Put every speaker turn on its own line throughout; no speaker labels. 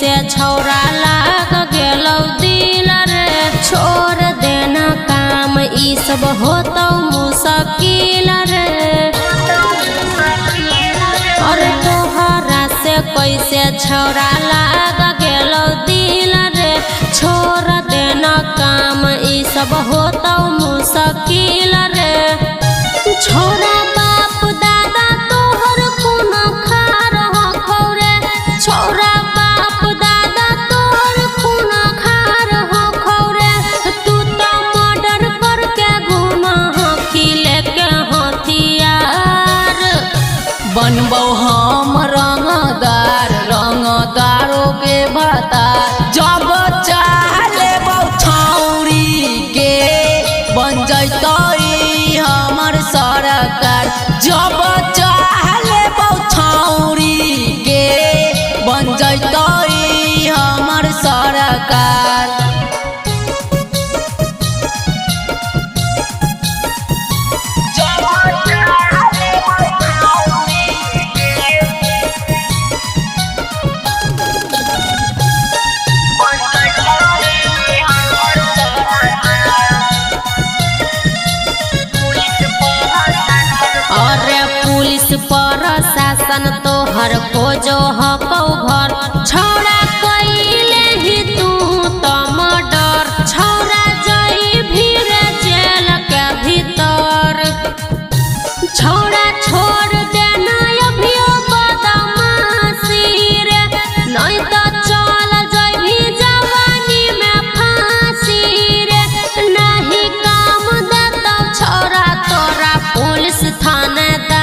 कैसे छौरा लाग गेलौ दिल रे। छोड़ देना काम ई सब होतौ मुश्किल रे। अरे तोहरा से कैसे छौरा लाग गेलौ दिल रे। छोड़ देना काम ई सब होतौ मुश्किल रे। छोरा बाप दादा तोहर खून खार हो रे। छोरा बाप दादा तोहर खून खार हो रे। तू तो मर्डर करके घूमा खिले के हथियार।
बनबौ हम रंगदार रंगदारों के भता। जब चाह लेबौ छौरी के बन जैतौ हमर सरकार। जब चाह लेबौ छौरी के बन जैतौ हमर सरकार।
प्रशासन तोहर खोजो हकौ घर। छौरा कैले ही तू तो मर्डर। छौरा जई भीड़ जेल के भीतर। छौरा छोड़ देना अभियो बदमाशी रे। नहीं तो चल जइभी जवानी में फांसी रे। नहीं काम देतौ छौरा तोरा पुलिस थानेदार।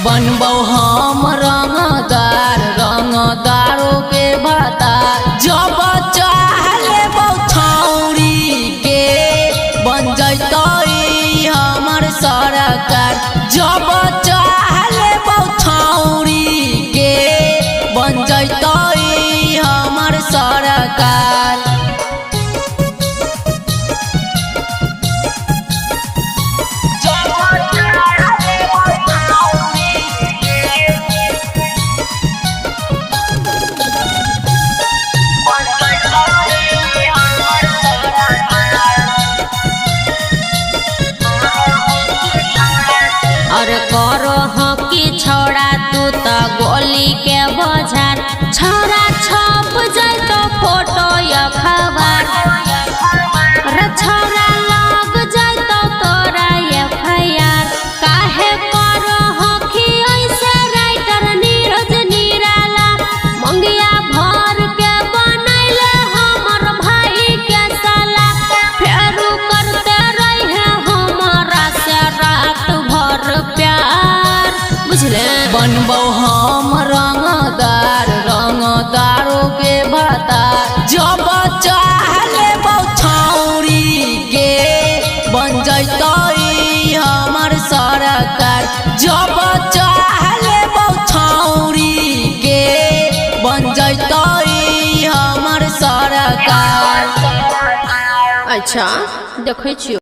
बनबौ हम रंगदार रंगदारों के भता। जब चाह लेबौ छौरी के बन जैतौ हमर सरकार। जब चाह लेबौ छौरी के बन जैतौ हमर सरकार।
और करो हकी छौड़ा तू तो गोली के बजार। छौड़ा छप जैतो फोटो अखबार। छौड़ा लग जैतो तोरा FIR। काहे करो हकी ऐसे राइटर नीरज निराला। मंगिया भर के बनैले हमर भाई के साला। फेरू करते रहे हमारा से रात भर प्यार। बुझले
बनबौ हम रंगदार रंगदारों के भता। जब चाह लेबौ छौरी के बन जैतौ हमर सरकार। जब चाह लेबौ छौरी के बन जैतौ हमर सरकार।
अच्छा देखै छियो।